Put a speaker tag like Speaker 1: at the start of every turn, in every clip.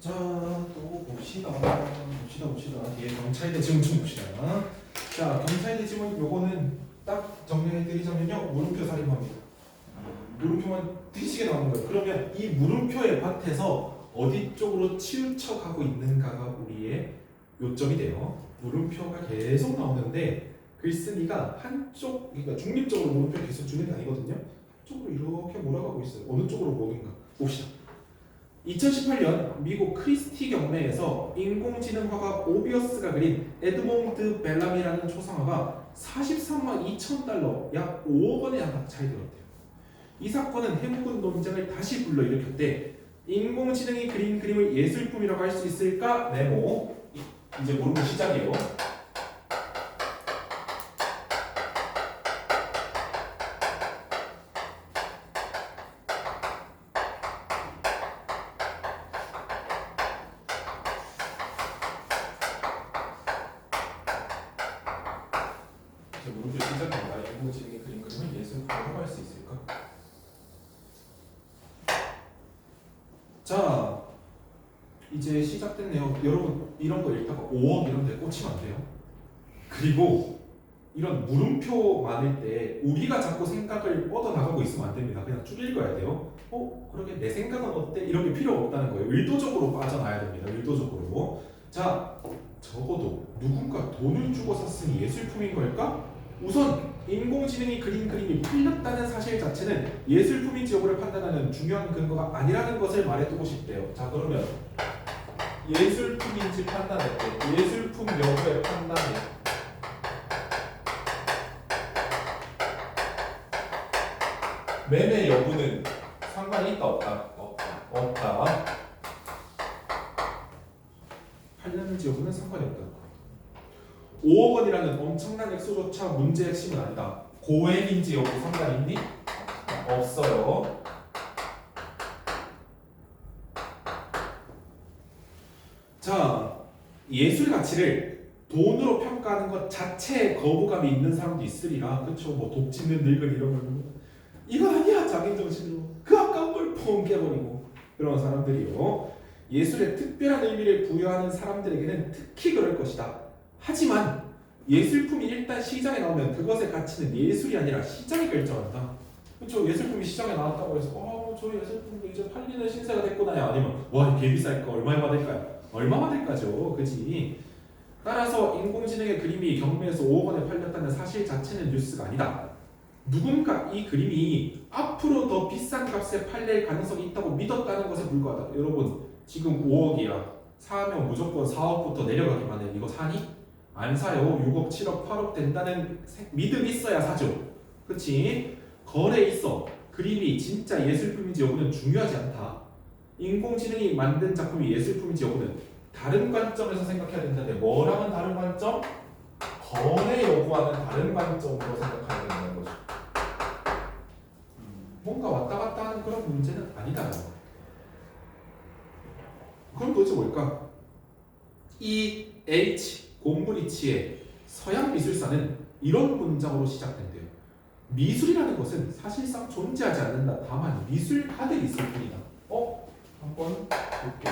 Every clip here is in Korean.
Speaker 1: 자, 또 봅시다. 뒤에 경찰대 지문 좀 봅시다. 자, 경찰대 지문 요거는 딱 정리해드리자면요, 물음표 살인마입니다. 물음표만 뒤지게 나오는 거예요. 그러면 이 물음표의 밭에서 어디 쪽으로 치우쳐가고 있는가가 우리의 요점이 돼요. 물음표가 계속 나오는데 글쓴이가 한쪽, 그러니까 중립적으로 물음표 계속 주는 게 아니거든요. 한쪽으로 이렇게 몰아가고 있어요. 어느 쪽으로 모든가 봅시다. 2018년 미국 크리스티 경매에서 인공지능 화가 오비어스가 그린 에드몽드 벨람이라는 초상화가 43만 2천 달러, 약 5억 원의 차이 들었대요. 이 사건은 해묵은 논쟁을 다시 불러일으켰대. 인공지능이 그린 그림을 예술품이라고 할 수 있을까? 네모. 이제 모르고 시작이에요. 물음표 시작입니다. 인공지능이 그린 그림을 예술품이라고 할 수 있을까? 자, 이제 시작됐네요. 여러분 이런 거 읽다가 5억 이런 데 꽂히면 안 돼요. 그리고 이런 물음표 많을 때 우리가 자꾸 생각을 뻗어나가고 있으면 안 됩니다. 그냥 쭉 읽어야 돼요. 그러게 내 생각은 어때? 이런 게 필요가 없다는 거예요. 의도적으로 빠져나야 됩니다. 의도적으로. 자, 적어도 누군가 돈을 주고 샀으니 예술품인 걸까? 우선 인공지능이 그린 그림이 팔렸다는 사실 자체는 예술품인지 여부를 판단하는 중요한 근거가 아니라는 것을 말해두고 싶대요. 자, 그러면 예술품인지 판단할 때 예술품 여부의 판단에 매매 여부는 상관이 있다 없다? 없다. 팔렸는지 여부는 상관이 없다. 5억 원이라는 엄청난 액수조차 문제의 핵심은 아니다. 고액인지 여부 상관 있니? 없어요. 자, 예술 가치를 돈으로 평가하는 것 자체에 거부감이 있는 사람도 있으리라. 그쵸? 뭐 독짓는 늙은 이런 걸 보면 이건 아니야, 자기 정신으로 그 아까운 걸 펑 깨버리고 그런 사람들이요. 예술에 특별한 의미를 부여하는 사람들에게는 특히 그럴 것이다. 하지만 예술품이 일단 시장에 나오면 그것의 가치는 예술이 아니라 시장이 결정한다. 그렇죠? 예술품이 시장에 나왔다고 해서 저 예술품도 이제 팔리는 신세가 됐구나야, 아니면 와 개 비쌀까, 얼마에 받을까요? 얼마 받을까죠, 그지? 따라서 인공지능의 그림이 경매에서 5억 원에 팔렸다는 사실 자체는 뉴스가 아니다. 누군가 이 그림이 앞으로 더 비싼 값에 팔릴 가능성이 있다고 믿었다는 것에 불과하다. 여러분 지금 5억이야. 사면 무조건 4억부터 내려가기만 해. 이거 사니? 안 사요. 6억, 7억, 8억 된다는 믿음이 있어야 사죠. 그치? 거래 있어. 그림이 진짜 예술품인지 여부는 중요하지 않다. 인공지능이 만든 작품이 예술품인지 여부는 다른 관점에서 생각해야 된다는데, 뭐랑은 다른 관점? 거래 여부와는 다른 관점으로 생각해야 된다는 거죠. 뭔가 왔다 갔다 하는 그런 문제는 아니다. 그럼 도대체 뭘까? E.H. 곰브리치의 서양 미술사는 이런 문장으로 시작된대요. 미술이라는 것은 사실상 존재하지 않는다. 다만 미술가들이 있을 뿐이다. 한번 볼게.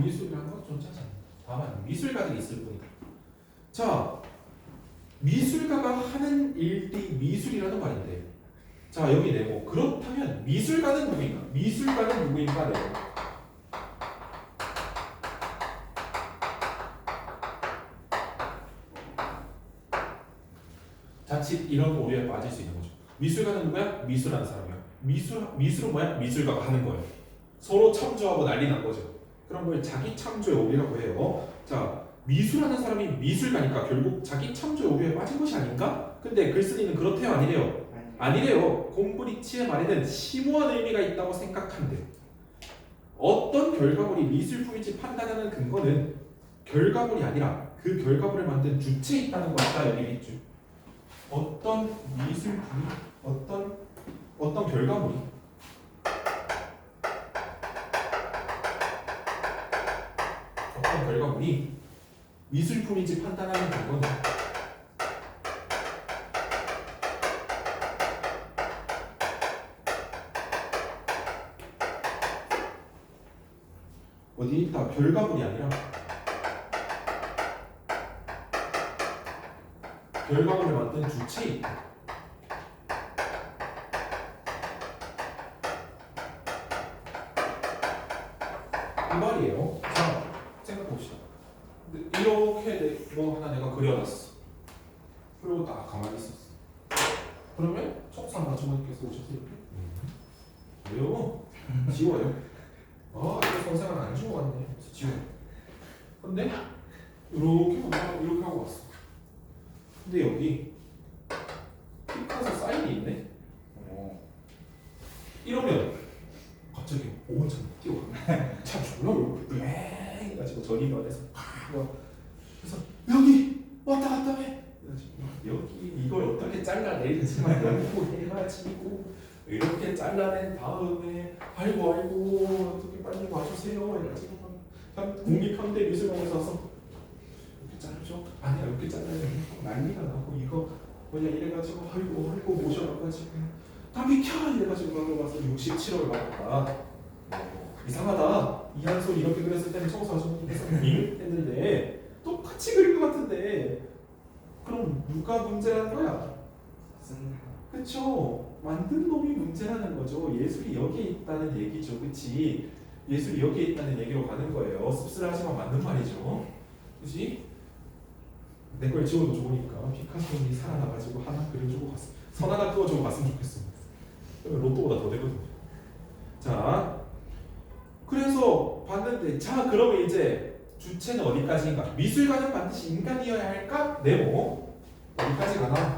Speaker 1: 미술이라는 건 존재하지 않는다. 다만 미술가들이 있을 뿐이다. 자, 미술가가 하는 일이 미술이라는 말인데, 자 여기 네모. 그렇다면 미술가는 누구인가? 미술가는 누구인가? 네모. 자칫 이런 오류에 빠질 수 있는 거죠. 미술가는 누구야? 미술하는 사람이야. 미술은 뭐야? 미술가가 하는 거예요. 서로 참조하고 난리 난 거죠. 그런 걸 자기 참조의 오류라고 해요. 자, 미술하는 사람이 미술가니까 결국 자기 참조의 오류에 빠진 것이 아닌가? 근데 글쓴이는 그렇대요, 아니래요? 아니래요. 곰브리치의 말에는 심오한 의미가 있다고 생각한대요. 어떤 결과물이 미술품인지 판단하는 근거는 결과물이 아니라 그 결과물을 만든 주체에 있다는 것이다. 여기 있죠. 어떤 미술품이 어떤 결과물이 어떤 결과물이 미술품인지 판단하는 방법은 어디 있다 결과물이 아니라 결과물을 만든 주체에 있다. 이 말이에요. 자, 생각해봅시다. 이렇게 뭐 하나 내가 그려놨어. 그리고 딱 가만히 있었어. 그러면 청소한 아주머니께서 오셔서 이렇게 왜요? 지워요. 이거 선생은 안 지워갔네. 그래서 지워. 근데 이렇게 하고 왔어. 근데 여기 피카소 사인이 있네. 이러면 갑자기 5원 참 뛰어가. 참 졸라 이렇게 해가지고 저리 반에서 그래서 여기 왔다 갔다 해. 여기 이걸 어떻게 잘라내지만 연구해가지고 이렇게 잘라낸 다음에 아이고 어떻게 빨리 와주세요 이래가지고 국립현대미술관에서 와서 이렇게 자르죠. 아니야 이렇게 잘라야 난리가 나고 이거 뭐냐 이래가지고 아이고 모셔가지고 다 비켜 이래가지고 가서 67월 받았다. 이상하다. 이한솔 이렇게 그렸을 때는 청소 아주머니께서 했는데 똑같이 그린 것 같은데 그럼 누가 문제라는 거야? 그쵸? 만든 놈이 문제라는 거죠. 예술이 여기에 있다는 얘기죠. 그치? 예술이 여기에 있다는 얘기로 가는 거예요. 씁쓸하지만 맞는 말이죠. 그치? 내 걸 지워도 좋으니까 피카소님이 살아나가지고 하나 그려주고 갔어. 선 하나 그어주고 갔으면 좋겠어. 로또보다 더 되거든. 자, 그래서 봤는데 자 그러면 이제 주체는 어디까지인가? 미술가는 반드시 인간이어야 할까? 네모 어디까지 가나?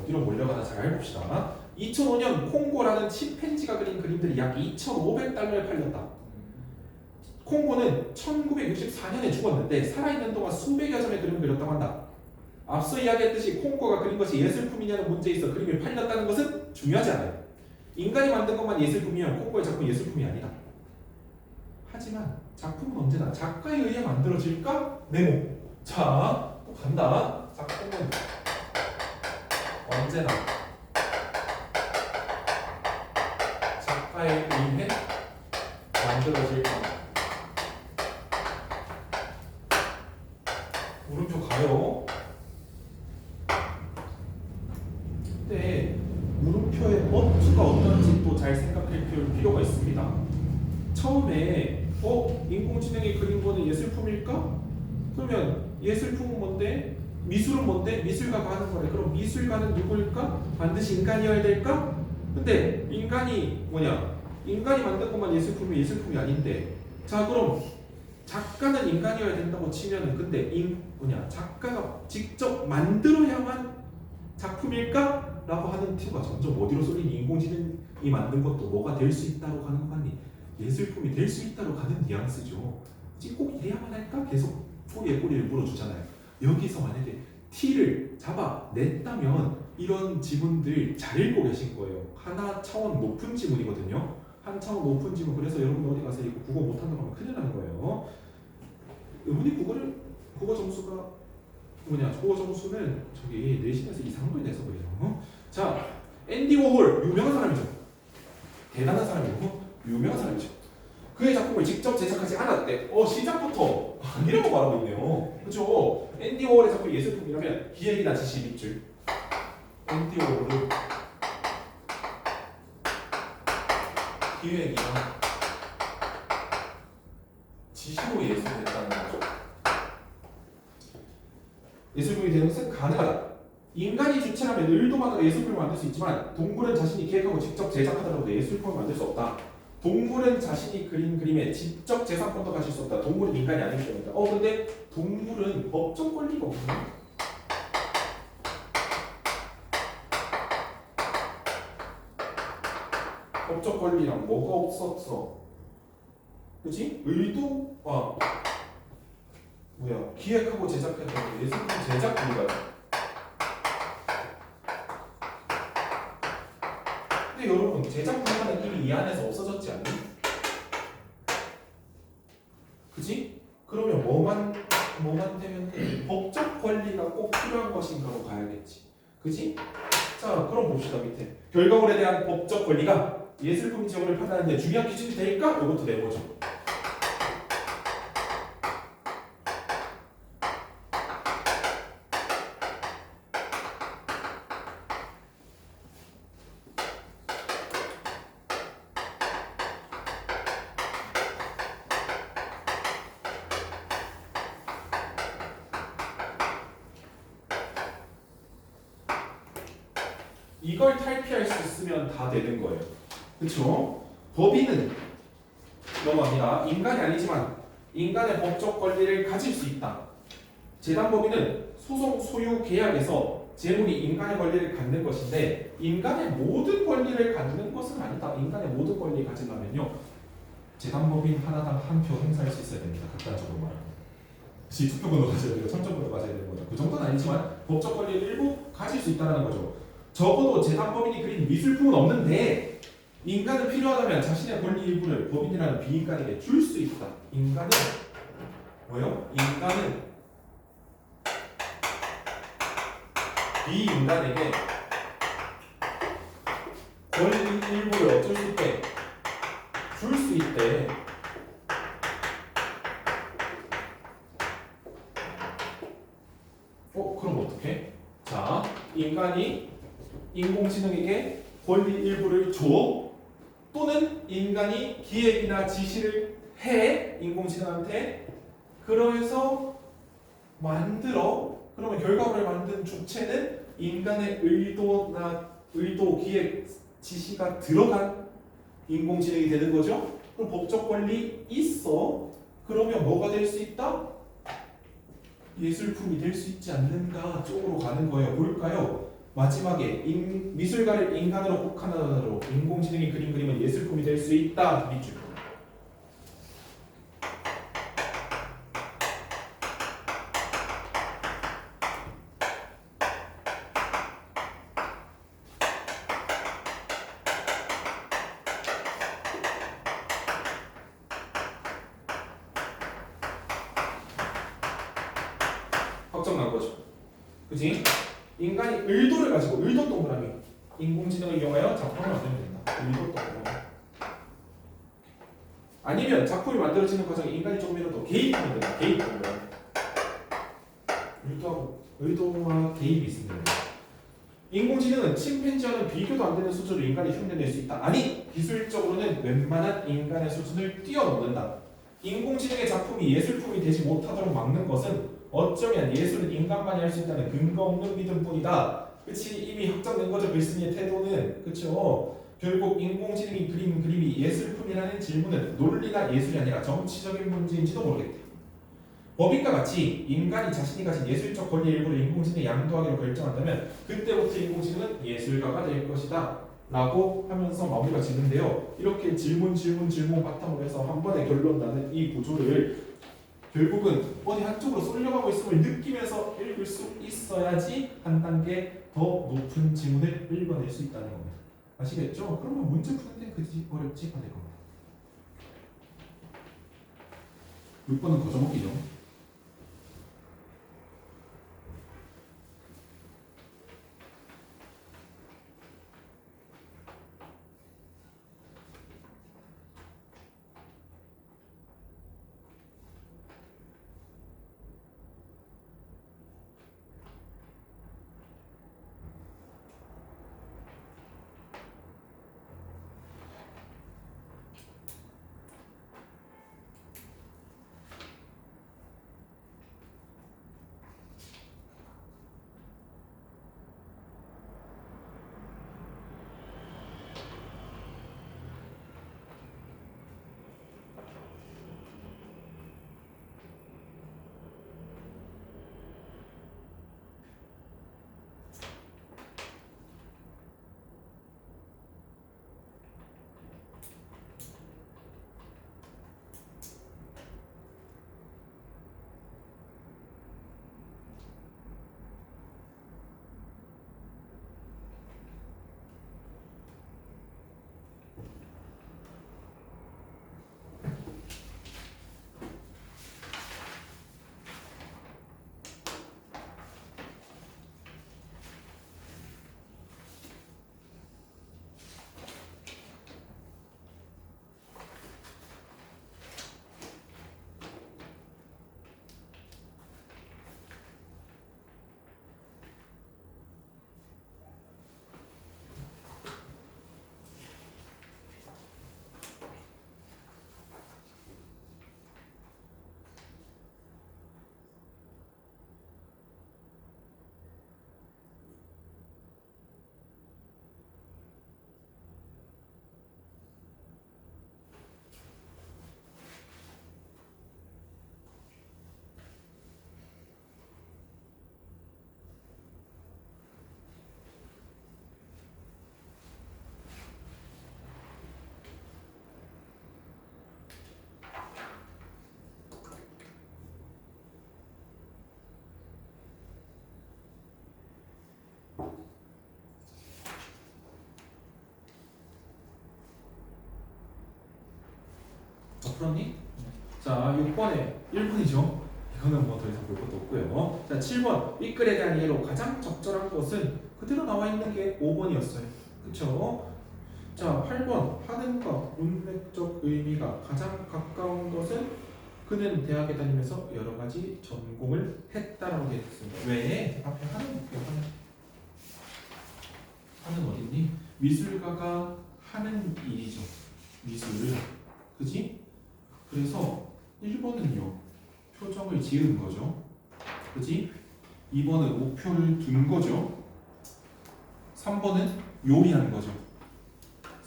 Speaker 1: 어디로 몰려가나 잘 해봅시다. 2005년 콩고라는 침팬지가 그린 그림들이 약 2,500달러에 팔렸다. 콩고는 1964년에 죽었는데 살아있는 동안 수백여 점의 그림을 그렸다고 한다. 앞서 이야기했듯이 콩고가 그린 것이 예술품이냐는 문제에 있어 그림이 팔렸다는 것은 중요하지 않아요. 인간이 만든 것만 예술품이면 콩고의 작품은 예술품이 아니다. 하지만 작품은 언제나 작가에 의해 만들어질까? 네모. 자, 또 간다. 작품은 언제나 작가에 의해 만들어질까? 물음표 가요. 근데 물음표의 어투가 어떤지 또 잘 생각할 필요가 있습니다. 처음에 인공지능이 그린 거는 예술품일까? 그러면 예술품은 뭔데? 미술은 뭔데? 미술가가 하는 거래. 그럼 미술가는 누구일까? 반드시 인간이어야 될까? 근데 인간이 뭐냐? 인간이 만든 것만 예술품이 아닌데. 자 그럼 작가는 인간이어야 된다고 치면은 근데 작가가 직접 만들어야만 작품일까? 라고 하는 튀가 점점 어디로 쏠리니 인공지능이 만든 것도 뭐가 될 수 있다고 가는 거 같니? 예술품이 될 수 있다고 가는 뉘앙스죠. 지금 꼭 이래야만 할까? 계속 꼬리에 꼬리를 물어주잖아요. 여기서 만약에 T를 잡아냈다면 이런 지문들 잘 읽고 계신 거예요. 하나 차원 높은 지문이거든요. 한 차원 높은 지문. 그래서 여러분 어디 가서 이거 국어 못한다고 하면 큰일 나는 거예요. 이분이 국어 점수가 국어 점수는 저기 내신에서 이상한 걸 내서 그래요. 자, 앤디 워홀 유명한 사람이죠. 대단한 사람이고 유명한 사람이죠. 그의 작품을 직접 제작하지 않았대. 시작부터 아니라고 말하고 있네요. 그렇죠? 앤디 워홀의 작품이 예술품이라면 기획이나 지시 밑줄. 앤디 워홀은 기획이나 지시로 예술했다는 거죠. 예술품이 되는 것은 가능하다. 인간이 주체라면 의도만으로 예술품을 만들 수 있지만 동물은 자신이 기획하고 직접 제작하더라도 예술품을 만들 수 없다. 동물은 자신이 그린 그림에 직접 재산권도 가질 수 없다. 동물은 인간이 아니기 때문이다. 근데 동물은 법적 권리가 없네. 법적 권리랑 뭐가 없었어? 그치? 의도와 뭐야 기획하고 제작했던 예술품 제작 권리가. 근데 여러분 제작 권리는 이미 이 안에서 없어졌지 않니? 그치? 그러면 뭐만 되면 돼? 법적 권리가 꼭 필요한 것인가로 가야겠지. 그치? 자 그럼 봅시다 밑에 결과물에 대한 법적 권리가 예술품 지역을 판단하는데 중요한 기준이 될까? 이것도 내보죠. 이걸 탈피할 수 있으면 다 되는 거예요. 그쵸? 법인은 넘어갑니다. 인간이 아니지만 인간의 법적 권리를 가질 수 있다. 재단법인은 소송 소유 계약에서 재물이 인간의 권리를 갖는 것인데 인간의 모든 권리를 갖는 것은 아니다. 인간의 모든 권리를 가지려면요. 재단법인 하나당 한 표 행사할 수 있어야 됩니다. 극단적으로 말하면. 투표권도 가져야 되고 참정권도 가져야 되는 거죠. 그 정도는 아니지만 법적 권리를 일부 가질 수 있다는 거죠. 적어도 재단법인이 그린 미술품은 없는데 인간은 필요하다면 자신의 권리 일부를 법인이라는 비인간에게 줄 수 있다. 인간은 뭐요? 인간은 비인간에게 권리 일부를 어쩔 수 있대? 줄 수 있대. 그럼 어떡해? 자, 인간이 인공지능에게 권리 일부를 줘 또는 인간이 기획이나 지시를 해 인공지능한테 그래서 만들어 그러면 결과물을 만든 주체는 인간의 의도 기획 지시가 들어간 인공지능이 되는 거죠. 그럼 법적 권리 있어. 그러면 뭐가 될 수 있다? 예술품이 될 수 있지 않는가 쪽으로 가는 거예요. 뭘까요? 마지막에 미술가를 인간으로 혹하나로 인공지능이 그린 그림은 예술품이 될 수 있다. 밑줄. 확정 난 거죠. 그지? 인간이 의도를 가지고 의도 동그라미 인공지능을 이용하여 작품을 만들면 된다. 의도 동그라미. 아니면 작품이 만들어지는 과정에 인간이 조금이라도 개입하면 된다. 개입 동그라미. 의도와 개입이 있습니다. 인공지능은 침팬지와는 비교도 안 되는 수준으로 인간이 흉내낼 수 있다. 아니, 기술적으로는 웬만한 인간의 수준을 뛰어넘는다. 인공지능의 작품이 예술품이 되지 못하도록 막는 것은 어쩌면 예술은 인간만이 할 수 있다는 근거 없는 믿음뿐이다. 그치? 이미 확정된 거죠. 글쓴이의 태도는. 그쵸? 결국 인공지능이 그린 그림이 예술품이라는 질문은 논리나 예술이 아니라 정치적인 문제인지도 모르겠다. 법인과 같이 인간이 자신이 가진 예술적 권리 일부를 인공지능에 양도하기로 결정한다면 그때부터 인공지능은 예술가가 될 것이다 라고 하면서 마무리가 짓는데요. 이렇게 질문 바탕으로 해서 한 번에 결론 나는 이 구조를 결국은 어디 한쪽으로 쏠려가고 있음을 느끼면서 읽을 수 있어야지 한 단계 더 높은 지문을 읽어낼 수 있다는 겁니다. 아시겠죠? 그러면 문제 푸는 데 그지 어렵지 않을 겁니다. 6번은 거저먹기죠. 풀었니? 자 6번에 1번이죠. 이거는 뭐 더 이상 볼 것도 없고요. 자 7번 윗글에 대한 이해로 가장 적절한 것은 그대로 나와 있는 게 5번이었어요. 그쵸? 자 8번 하는과 문맥적 의미가 가장 가까운 것은 그는 대학에 다니면서 여러 가지 전공을 했다라고 되어 있습니다. 왜? 앞에 하는 볼게요. 하는 어딨니? 미술가가 하는 일이죠. 미술을. 그지? 그래서 1번은요. 표정을 지은 거죠. 그지? 2번은 목표를 둔 거죠. 3번은 요리한 거죠.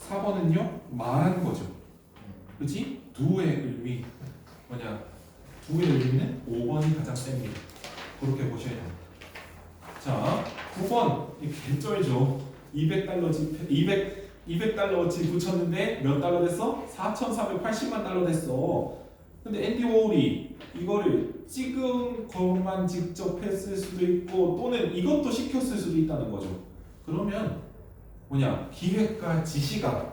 Speaker 1: 4번은요. 말한 거죠. 그지? 두의 의미 뭐냐? 두의 의미는 5번이 가장 셉니다. 그렇게 보셔야 됩니다. 자, 9번 이 개쩔죠. 200달러치 붙였는데 몇 달러 됐어? 4,480만 달러 됐어. 근데 앤디 워홀이 이거를 찍은 것만 직접 했을 수도 있고 또는 이것도 시켰을 수도 있다는 거죠. 그러면 뭐냐 기획과 지시가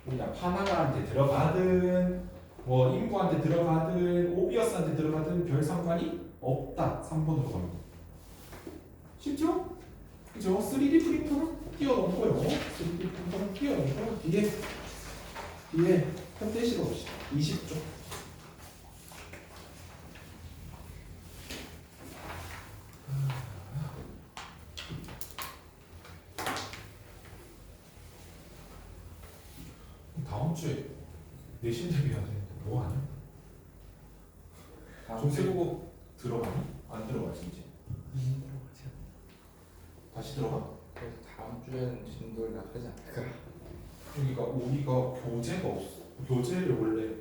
Speaker 1: 뭐냐 파나가한테 들어가든 뭐 인구한테 들어가든 오비어스한테 들어가든 별 상관이 없다. 3번으로 갑니다. 쉽죠? 그죠? 3D 프린터는 끼워넣고요. 3D 프린터는 끼워넣고 뒤에 현대시로 봅시다. 20조. 다음 주에 내신 대비해야 되는데 뭐 하냐? 중세국어 들어가니? 안 들어가지 이제? 다시 들어가?
Speaker 2: 그래서 다음 주에는 진도를 나쁘지 않을까.
Speaker 1: 그러니까 우리가 교재가 없어. 교재를 원래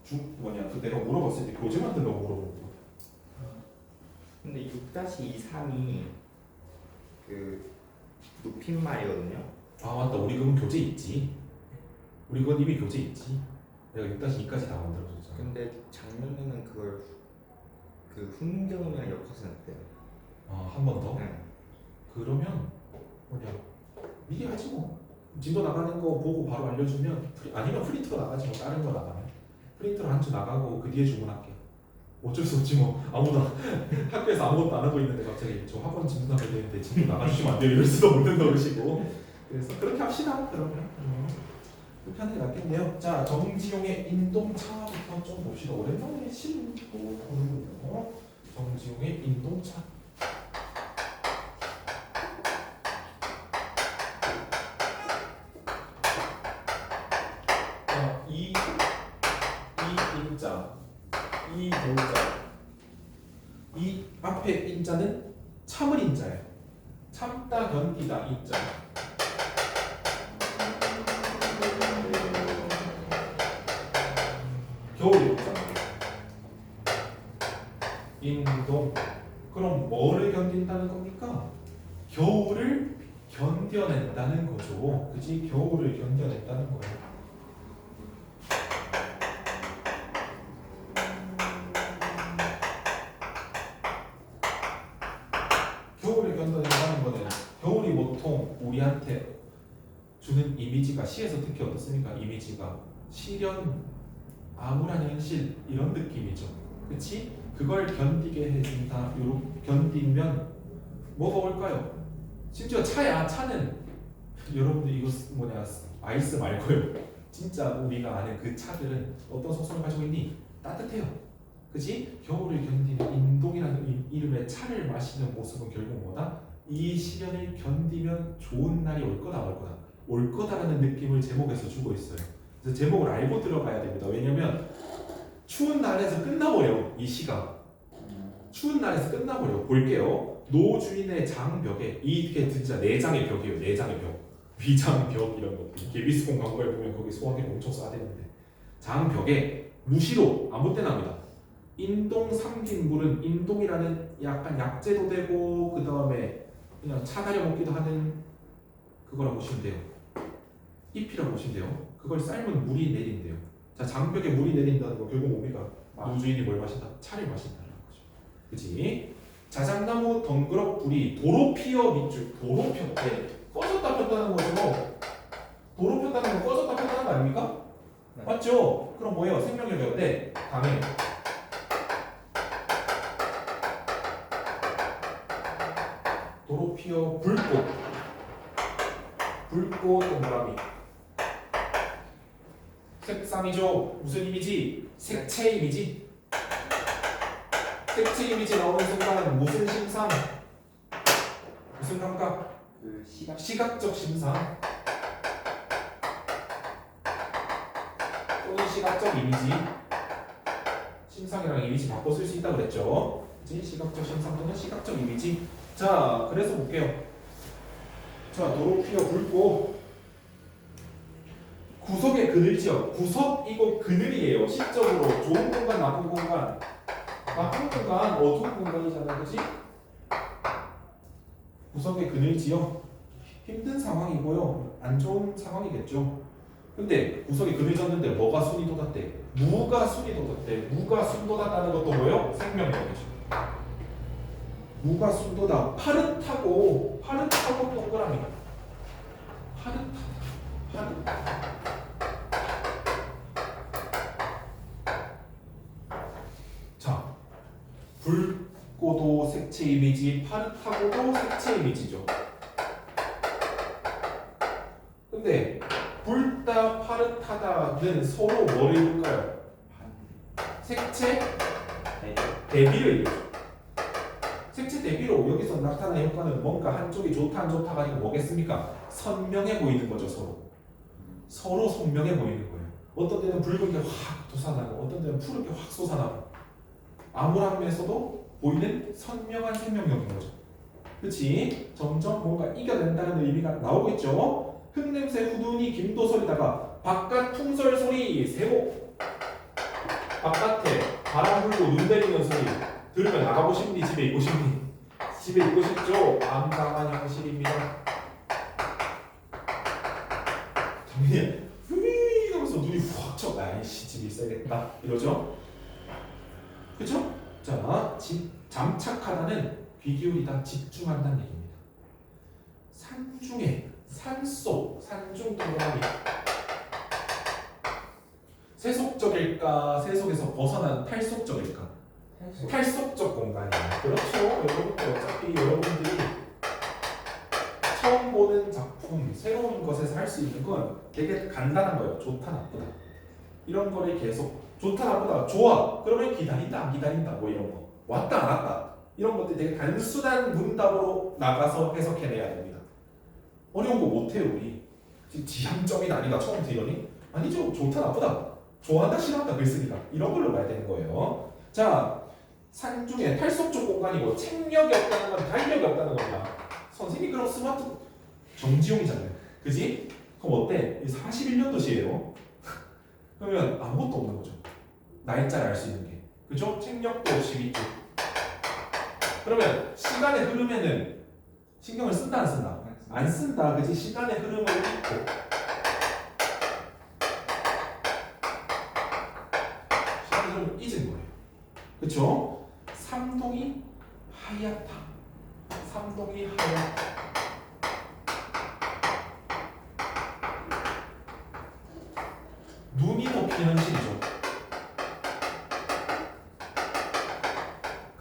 Speaker 1: 그 내가 물어봤을 때 교재 만들라고 물어보는 거야.
Speaker 2: 근데 6-23이 그 높임말이거든요.
Speaker 1: 아 맞다. 우리 그건 교재 있지. 우리 그건 이미 교재 있지. 내가 6-2까지 다 만들어줬잖아.
Speaker 2: 근데 작년에는 그걸 그 훈경이랑 엮어서 냈대요.
Speaker 1: 한 번 더?
Speaker 2: 네.
Speaker 1: 그러면 뭐냐 미리 하지 뭐. 진도 나가는 거 보고 바로 알려주면 아니면 프린트로 나가지 뭐. 다른 거 나가면 프린트로 한 주 나가고 그 뒤에 주문할게. 어쩔 수 없지 뭐. 아무나 학교에서 아무것도 안 하고 있는데 갑자기 저 학원 진도 나가야 되는데 진도 나가주시면 안 돼요 이럴 수도 없는 노릇이고. 그래서 그렇게 합시다. 그러면 그렇게 하는 게 낫겠네요. 자 정지용의 인동차부터 좀 봅시다. 오랜만에 실도 보는군요. 정지용의 인동차. 이 인자, 이 도자, 이 앞에 인자는 참을 인자예요. 참다 견디다 인자. 겨울 인자. 인동. 그럼 뭐를 견딘다는 겁니까? 겨울을 견뎌낸다는 거죠. 그지? 겨울을 견뎌낸다는 거예요. 겨울을 견뎌낸다는 거는 겨울이 보통 우리한테 주는 이미지가 시에서 특히 어떻습니까? 이미지가 시련, 암울한 현실 이런 느낌이죠. 그치? 그걸 견디게 해준다. 견디면 뭐가 올까요? 심지어 차야. 차는 여러분들 이거 뭐냐 아이스 말고요. 진짜 우리가 아는 그 차들은 어떤 속성을 가지고 있니? 따뜻해요. 그치? 겨울을 견디는 인동이라는 이름의 차를 마시는 모습은 결국 뭐다? 이 시련을 견디면 좋은 날이 올 거다 올 거다. 올 거다라는 느낌을 제목에서 주고 있어요. 그래서 제목을 알고 들어가야 됩니다. 왜냐면 추운 날에서 끝나버려. 이 시가 추운 날에서 끝나버려. 볼게요. 노주인의 장벽에 이게 진짜 내장의 벽이에요. 내장의 벽. 위장벽 이런 거. 개비스콘 광고에 보면 거기 소화기를 엄청 쏴대는데 장벽에 무시로 아무 때나 합니다. 인동 삼긴 물은 인동이라는 약간 약재도 되고 그 다음에 그냥 차 다려 먹기도 하는 그거라고 보시면 돼요. 잎이라고 보시면 돼요. 그걸 삶은 물이 내린대요. 자 장벽에 물이 내린다는 거 결국 우리가 노주인이 뭘 마신다? 차를 마신다는 거죠. 그치? 자작나무 덩그럭 불이 도로 피어 밑줄. 도로 폈대. 꺼졌다 폈다는 거죠. 도로 폈다는 건 꺼졌다 폈다는 거 아닙니까?
Speaker 2: 네.
Speaker 1: 맞죠? 그럼 뭐예요? 생명력이 어때? 강해. 도로 피어 불꽃. 불꽃 동그라미. 색상이죠. 무슨 이미지? 색채 이미지. 색채 이미지 나오는 순간 무슨 심상? 무슨 감각?
Speaker 2: 그 시각
Speaker 1: 시각적 심상. 또는 시각적 이미지. 심상이랑 이미지 바꿔 쓸 수 있다고 그랬죠. 그치? 시각적 심상 또는 시각적 이미지. 자, 그래서 볼게요. 자, 도로 피어 불꽃. 구석에 그늘지요. 구석이고 그늘이에요. 시적으로 좋은 공간, 나쁜 공간. 나쁜 공간, 어두운 공간이잖아, 그렇지? 구석에 그늘지요. 힘든 상황이고요. 안 좋은 상황이겠죠. 근데 구석에 그늘 졌는데 뭐가 순이 돋았대? 무가 순이 돋았대. 무가 순 돋았다는 것도 뭐예요? 생명력이죠. 무가 순 돋아. 파릇하고 동그라미. 파릇하다. 자, 붉고도 색채 이미지, 파릇하고도 색채 이미지죠. 근데 붉다, 파릇하다는 서로 뭐를 이룰까요? 색채 대비를 이루죠. 색채 대비로 여기서 나타나는 효과는 뭔가 한쪽이 좋다 안 좋다가 아니고 뭐겠습니까? 선명해 보이는 거죠. 서로 선명해 보이는 거예요. 어떤 데는 붉은 게 확 솟아나고 어떤 데는 푸른 게 확 솟아나고 암울함에서도 보이는 선명한 생명력인 거죠. 그렇지? 점점 뭔가 이겨낸다는 의미가 나오고 있죠. 흙냄새 후두니 김도설이다가 바깥 풍설 소리 세고 바깥에 바람 불고 눈 내리는 소리 들으면 나가고 싶니? 집에 있고 싶니? 집에 있고 싶죠? 암담한 형식입니다. 당연히 휘 하면서 눈이 확 쳐. 아이씨 집에 있어야겠다 이러죠. 그쵸? 자, 잠착하다는 귀 기울이다, 집중한다는 얘기입니다. 산중에, 산중 동그라미. 세속적일까? 세속에서 벗어난 탈속적일까? 탈속적 공간이에요. 그렇죠. 여러분들 어차피 여러분들이 처음 보는 작품, 새로운 것에서 할 수 있는 건 되게 간단한 거예요. 좋다, 나쁘다. 이런 거를 계속 좋다, 나쁘다, 좋아. 그러면 기다린다, 안 기다린다, 뭐 이런 거. 왔다, 안 왔다. 이런 것들 되게 단순한 문답으로 나가서 해석해내야 됩니다. 어려운 거 못해요, 우리. 지향점이 아니다. 처음부터 이러니? 아니죠. 좋다, 나쁘다. 좋아한다, 싫어한다, 글쓰기가. 이런 걸로 가야 되는 거예요. 자, 산중에 탈속적 공간이고 책력이 없다는 건 달력이 없다는 겁니다. 선생님 그럼 스마트 정지용이잖아요. 그지? 그럼 어때? 41년도시예요. 그러면 아무것도 없는 거죠. 날짜를 알 수 있는 게. 그죠? 책력도 없이 있죠. 그러면 시간의 흐름에는 신경을 쓴다 안 쓴다? 안 쓴다. 그지? 시간의 흐름을 잊고 시간의 흐름을 잊은 거예요. 그쵸? 삼동이 하얗다. 삼동이 하얗다. 눈이 높이 현실이죠.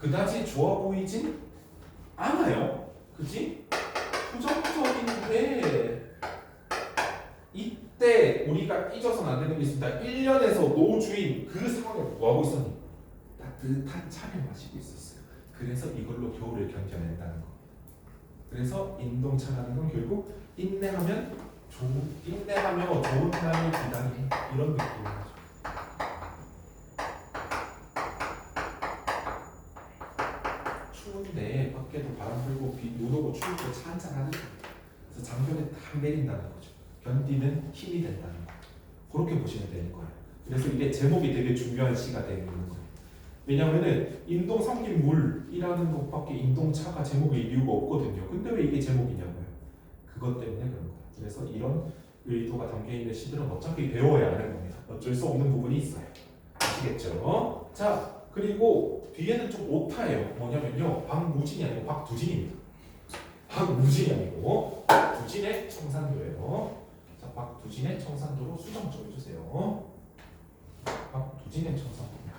Speaker 1: 그다지 좋아 보이진 않아요. 그치? 부정적인데 이때 우리가 잊어서는 안 되는 게 있습니다. 1년에서 노주인 그 상황에 뭐하고 있었니? 따뜻한 차를 마시고 있었어요. 그래서 이걸로 겨울을 견뎌낸다는 거. 그래서 인동차라는 건 결국 인내하며 좋은 날을 기다리는 이런 느낌이죠. 추운데 밖에도 바람 불고 눈 오고 추울 때 차 한잔 하는 거예요. 그래서 장벽에 딱 내린다는 거죠. 견디는 힘이 된다는 거. 그렇게 보시면 되는 거예요. 그래서 이게 제목이 되게 중요한 시가 되는 거예요. 왜냐면은 인동 삼긴 물이라는 것밖에 인동차가 제목일 이유가 없거든요. 근데 왜 이게 제목이냐고요. 그것 때문에 그런 거예요. 그래서 이런 의도가 담겨있는 시들은 어차피 배워야 하는 겁니다. 어쩔 수 없는 부분이 있어요. 아시겠죠? 자, 그리고 뒤에는 좀 오타예요. 뭐냐면요. 박무진이 아니고 박두진입니다. 박무진이 아니고 박두진의 청산도예요. 자, 박두진의 청산도로 수정 좀 해주세요. 박두진의 천사입니다.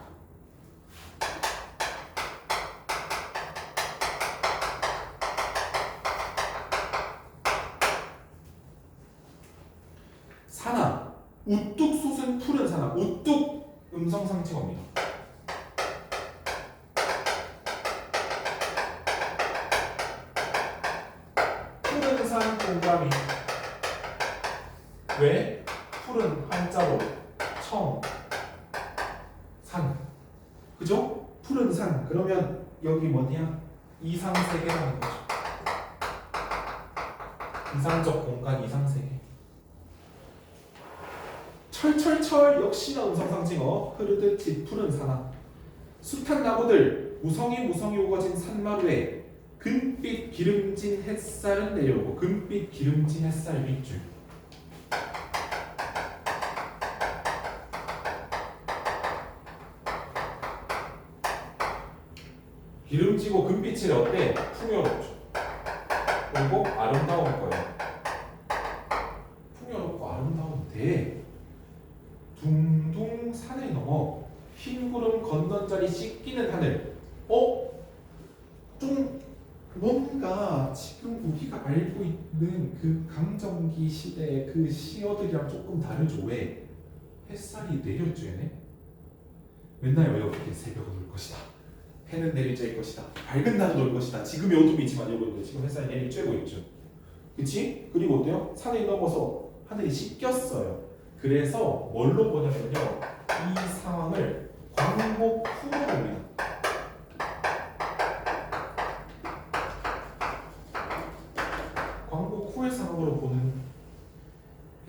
Speaker 1: 산하 우뚝 솟은 푸른 산하 우뚝 음성상칭어입니다. 푸른 산 동그라미 왜? 푸른 한자로 청 산 그죠? 푸른 산 그러면 여기 뭐냐? 이상세계라는 거죠. 이상적 공간 이상세계 철철철 역시나 음성상징어 흐르듯 짙푸른 산하 숱한 나무들 무성이 우거진 산마루에 금빛 기름진 햇살은 내려오고 금빛 기름진 햇살 밑줄 기름지고 금빛이 어때? 풍요롭죠. 그리고 아름다운 거예요. 풍요롭고 아름다운데 둥둥 산을 넘어 흰 구름 건넌 자리 씻기는 하늘. 좀 뭔가 지금 우리가 알고 있는 그 강점기 시대의 그 시어들이랑 조금 다르죠. 왜? 햇살이 내렸죠, 얘네. 맨날 왜 어떻게 새벽은 올 것이다. 해는 내릴 쬐일 것이다. 밝은 날은 올 것이다. 지금이 어둠이지만 여러분들 지금 햇살이 내릴 쬐고 있죠. 그치? 그리고 어때요? 산을 넘어서 하늘이 씻겼어요. 그래서 뭘로 보냐면요. 이 상황을 광복 후로 봅니다. 광복 후의 상황으로 보는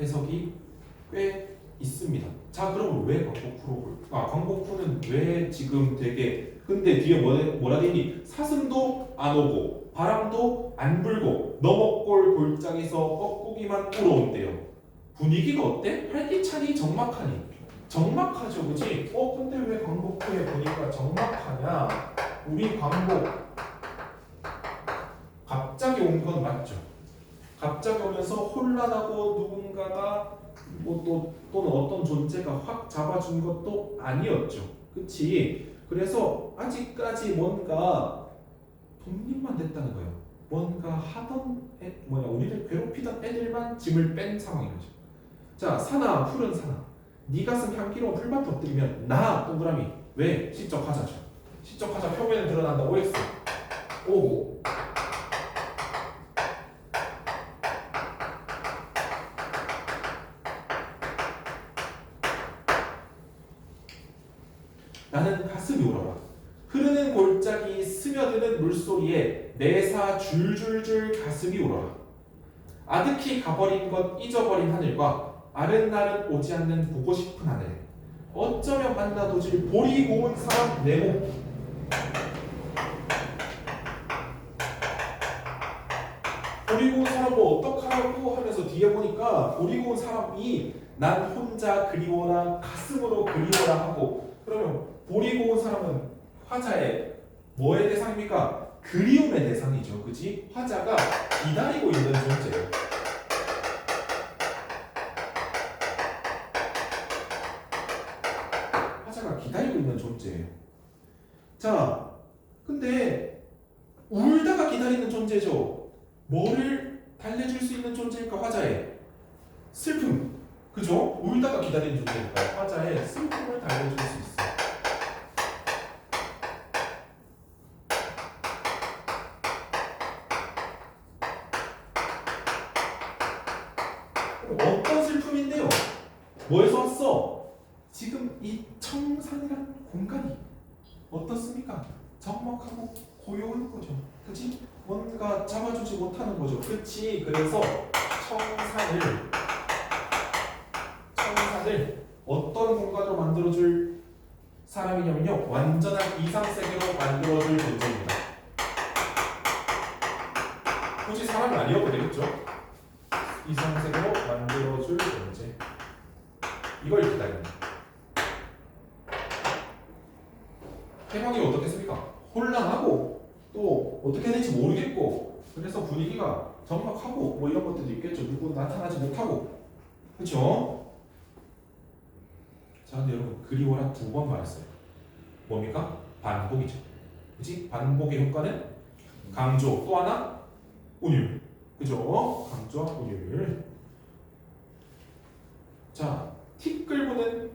Speaker 1: 해석이 꽤 있습니다. 자, 그럼 왜 광복 후로 볼까? 광복 후는 왜 지금 되게 근데 뒤에 뭐라 되니? 사슴도 안 오고 바람도 안 불고 너먹골 골짜기에서 뻐꾸기만 울어온대요. 분위기가 어때? 활기차니 적막하니? 적막하죠, 그치? 근데 왜 광복 후에 보니까 적막하냐? 우리 광복 갑자기 온 건 맞죠? 갑자기 오면서 혼란하고 누군가가 또는 어떤 존재가 확 잡아준 것도 아니었죠. 그치? 그래서 아직까지 뭔가 독립만 됐다는 거예요. 뭔가 하던 우리를 괴롭히던 애들만 짐을 뺀 상황인 거죠. 자, 산하 푸른 산하 네 가슴 향기로운 풀밭 엎드리면 나 동그라미 왜? 시적 하자죠. 시적 하자 표면에 드러난다 OX 오고 나는 가슴이 울어라. 흐르는 골짜기 스며드는 물소리에 내사 줄줄줄 가슴이 울어라. 아득히 가버린 것 잊어버린 하늘과 아른날은 오지 않는 보고 싶은 하늘. 어쩌면 만나도질 보리 고운 사람 내모. 보리 고운 사람 뭐 어떡하라고 하면서 뒤에 보니까 보리 고운 사람이 난 혼자 그리워라 가슴으로 그리워라 하고 그러면 보리 고운 사람은 화자의 뭐의 대상입니까? 그리움의 대상이죠. 그치? 화자가 기다리고 있는 존재예요. 화자가 기다리고 있는 존재예요. 자, 근데 울다가 기다리는 존재죠. 뭐를 달래줄 수 있는 존재일까? 화자의 슬픔. 그죠? 울다가 기다리는 존재니까 화자의 슬픔을 달래줄 수 있어요. 어떤 슬픔인데요? 뭐에서 왔어? 지금 이 청산이란 공간이 어떻습니까? 적막하고 고요한 거죠. 그치? 뭔가 잡아주지 못하는 거죠. 그치? 그래서 청산을 어떤 공간으로 만들어줄 사람이냐면요. 완전한 이상세계로 만들어줄 존재입니다. 굳이 사람이 아니어도 되겠죠? 이상세계로 만들어줄 존재. 이걸 기다립니다. 해방이 어떻겠습니까? 혼란하고 또 어떻게 될지 모르겠고 그래서 분위기가 적막하고 뭐 이런 것들도 있겠죠. 누구 나타나지 못하고 그렇죠? 자, 근데 여러분 그리워라 2번 말했어요. 뭡니까? 반복이죠. 그치? 반복의 효과는 강조, 또 하나 운율. 그죠? 강조와 운율. 자, 티 끌고는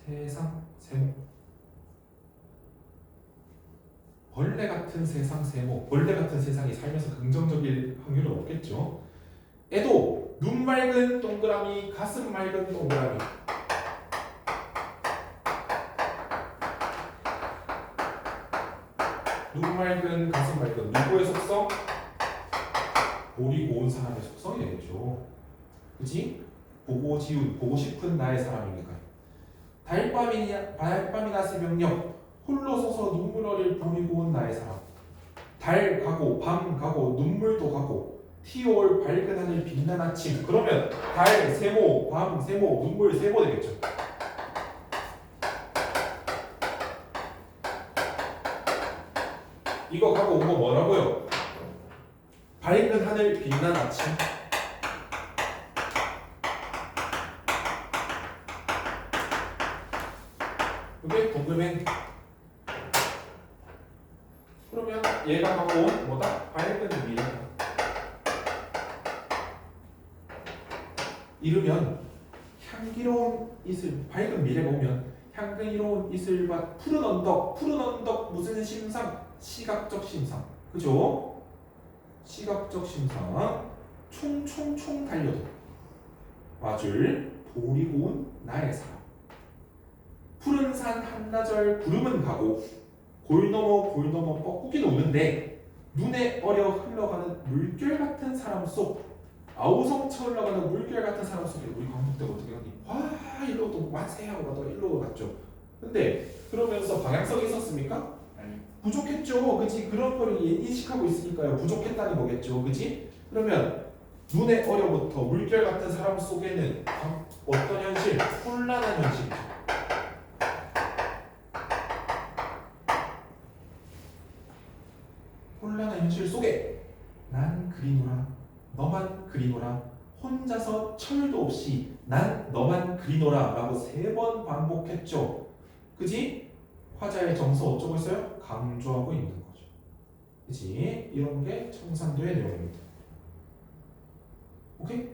Speaker 1: 세상 세모. 벌레 같은 세상 세모. 벌레 같은 세상이 살면서 긍정적일 확률은 없겠죠. 애도 눈 맑은 동그라미, 가슴 맑은 동그라미. 눈 맑은, 가슴 맑은. 누구의 속성? 볼이 고운 사람의 속성이 되겠죠. 그치? 보고 지운, 보고 싶은 나의 사람이니까. 달밤이나 새벽녘 홀로 서서 눈물 어릴 볼이 고운 나의 사람. 달 가고 밤 가고 눈물도 가고 티올 밝은 하늘 빛난 아침. 그러면 달 세모, 밤 세모, 눈물 세모 되겠죠. 이거 가고 온 거 뭐라고요? 밝은 하늘 빛난 아침. 이게 동그라미. 그러면 얘가 갖고 온 뭐다? 밝은 미래. 이르면 향기로운 이슬, 밝은 미래가 오면 향기로운 이슬과 푸른 언덕 무슨 심상? 시각적 심상. 그죠? 시각적 심상. 총총총 달려도 와줄 볼이 고운 나의 사람. 푸른 산 한나절 구름은 가고 골 넘어 뻐꾸기는 오는데 눈에 어려 흘러가는 물결 같은 사람 속 아우성쳐 흘러가는 물결 같은 사람 속에 우리 광복대가 어떻게 가니? 와 일로 또 완세하고 가다가 일로 갔죠. 근데 그러면서 방향성이 있었습니까?
Speaker 2: 아니.
Speaker 1: 부족했죠. 그치? 그런 거를 인식하고 있으니까요. 부족했다는 거겠죠. 그치? 그러면 눈에 어려부터 물결 같은 사람 속에는 어떤 현실? 혼란한 현실이죠. 혼란한 현실 속에 난 그리노라 너만 그리노라 혼자서 철도 없이 난 너만 그리노라 라고 3번 반복했죠. 그지? 화자의 정서 어쩌고 있어요? 강조하고 있는 거죠. 그지? 이런 게 청산도의 내용입니다. 오케이?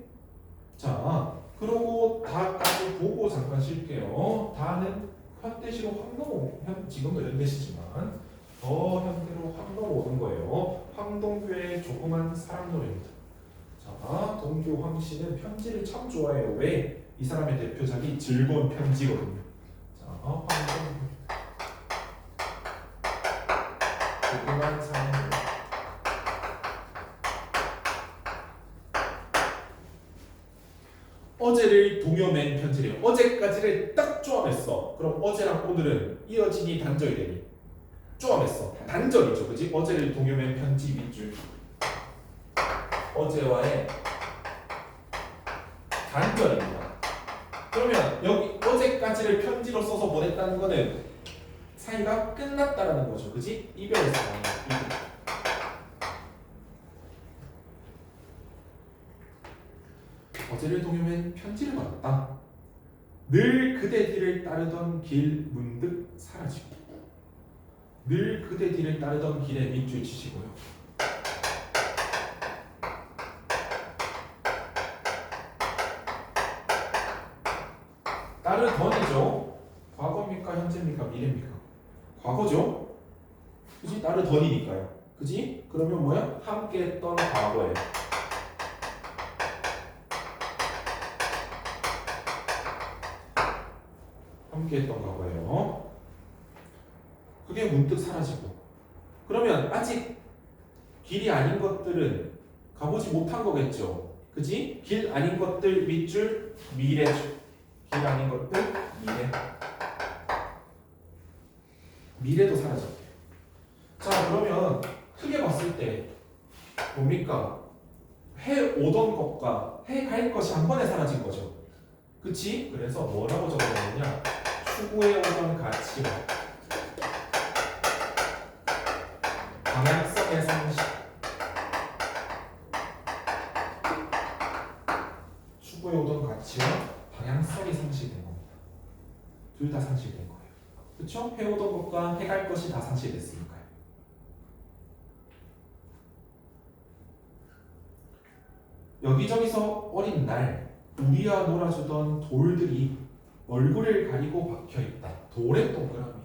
Speaker 1: 자, 그러고 다까지 보고 잠깐 쉴게요. 다는 현대시로 확 넘어, 지금도 현대시지만 더 현대로 확 넘어오는 거예요. 황동규의 조그만 사랑 노래입니다. 자, 동규 황씨는 편지를 참 좋아해요. 왜? 이 사람의 대표작이 즐거운 편지거든요. 자, 황동규 조그만 사랑 노래. 어제를 동요맨 편지래요. 어제까지를 딱 조합했어. 그럼 어제랑 오늘은 이어지니 단절이 되니? 조합했어. 단절이죠. 그지? 어제를 동요맨 편지 밑줄. 어제와의 단절입니다. 그러면 여기 어제까지를 편지로 써서 보냈다는 거는 사이가 끝났다라는 거죠. 그지? 이별의 상황이에요. 어제를 동요맨 편지를 받았다. 늘 그대 뒤를 따르던 길 문득 사라지고 늘 그대 뒤를 따르던 길에 밑줄 치시고요. 따르던이죠. 과거입니까? 현재입니까? 미래입니까? 과거죠. 그지? 따르던이니까요. 그지? 그러면 뭐야? 함께했던 과거예요. 함께했던 과거예요. 그게 문득 사라지고 그러면 아직 길이 아닌 것들은 가보지 못한 거겠죠. 그지? 길 아닌 것들 밑줄 미래죠. 길 아닌 것들 미래. 미래도 사라졌대요. 자, 그러면 크게 봤을 때 뭡니까? 해 오던 것과 해 갈 것이 한 번에 사라진 거죠. 그치? 그래서 뭐라고 적어놨느냐? 추구해 오던 가치와 방향성의 상식. 추구해 오던 가치와 방향성이 상실된 겁니다. 둘 다 상실된 거예요. 그쵸? 해오던 것과 해갈 것이 다 상실됐으니까요. 여기저기서 어린 날 우리와 놀아주던 돌들이 얼굴을 가리고 박혀있다. 돌의 동그라미.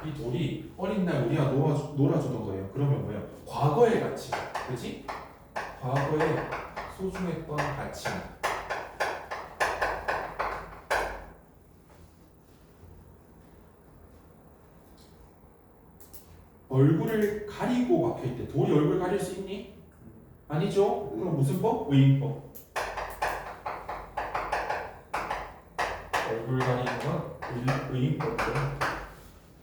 Speaker 1: 이 돌이 어린 날 우리가 놀아주던 거예요. 그러면 뭐예요? 과거의 가치. 그지? 과거에 소중했던 가치. 얼굴을 가리고 박혀있대. 돌이 얼굴 가릴 수 있니? 아니죠? 그럼 무슨 법? 의인법. 얼굴 가리는 건 의인법이에요.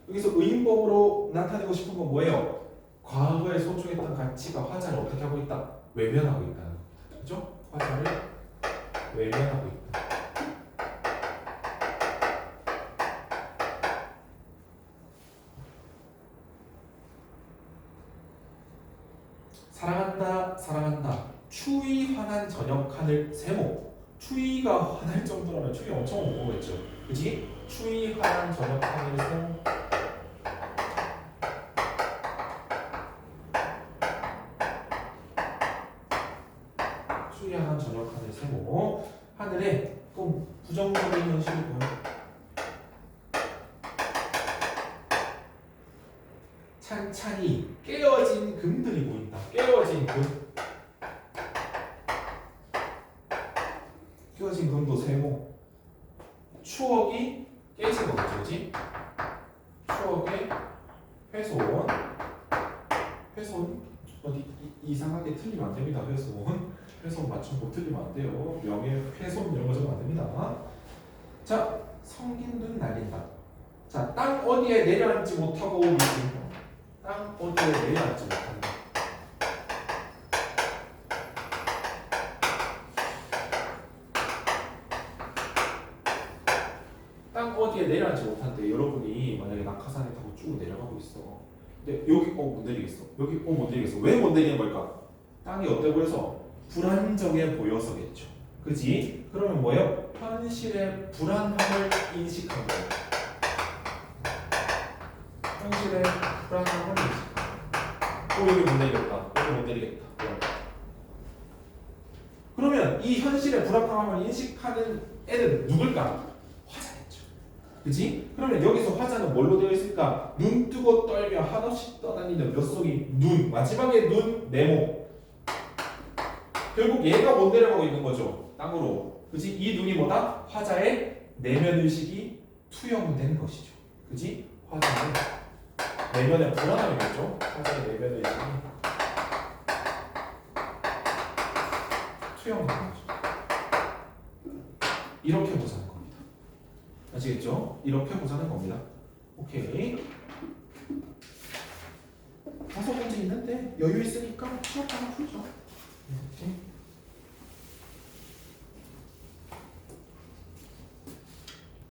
Speaker 1: 여기서 의인법으로 나타내고 싶은 건 뭐예요? 과거에 소중했던 가치가 화자를 어떻게 하고 있다? 외면하고 있다는 겁니다. 그죠? 화자를 외면하고 있다. 사랑한다, 사랑한다. 추위 환한 저녁 하늘 세모. 추위가 환할 정도라면 추위 엄청 온 거겠죠. 그지? 추위 환한 저녁 하늘 세모. 추위한 저녁 하늘 세모. 하늘에 또 부정적인 현실이 보여. 찬찬히 깨어진 금들이 보인다. 깨어진 금. 깨어진 금도 세모. 추억이 깨진 거겠죠, 그지? 추억의 훼손. 훼손 어디 이상하게 틀리면 안 됩니다. 훼손 맞춤법 틀리면 안 돼요. 명예 훼손 이런 거 적으면 안 됩니다. 자, 성긴 눈 날린다. 자, 땅 어디에 내려앉지 못하고 미친. 땅 어디에 내려앉지 못한다. 땅 어디에 내려앉지 못한데 여러분이 만약에 낙하산에 타고 쭉 내려가고 있어. 근데 여기 못 내리겠어. 여기 못 내리겠어. 왜 못 내리는 걸까? 땅이 어때 보여서? 불안정해 보여서겠죠. 그지? 그러면 뭐예요? 현실의 불안함을 인식한 거예요. 현실의 불안함을 인식한 거예요. 여기 못 내리겠다. 여기 못 내리겠다. 그러면 이 현실의 불안함을 인식하는 애는 누굴까? 화자겠죠. 그지? 그러면 여기서 화자는 뭘로 되어 있을까? 눈 뜨고 떨며 한없이 떠다니는 몇 송이 눈. 마지막에 눈, 네모. 결국 얘가 못 내려가고 있는 거죠. 땅으로. 그지? 이 눈이 뭐다? 화자의 내면 의식이 투영된 것이죠. 그지? 화자의 내면의 불안함이겠죠. 화자의 내면 의식이 투영된 거죠. 이렇게 보자는 겁니다. 아시겠죠? 이렇게 보자는 겁니다. 오케이. 5문제 있는데 여유 있으니까 수업 하나 풀죠.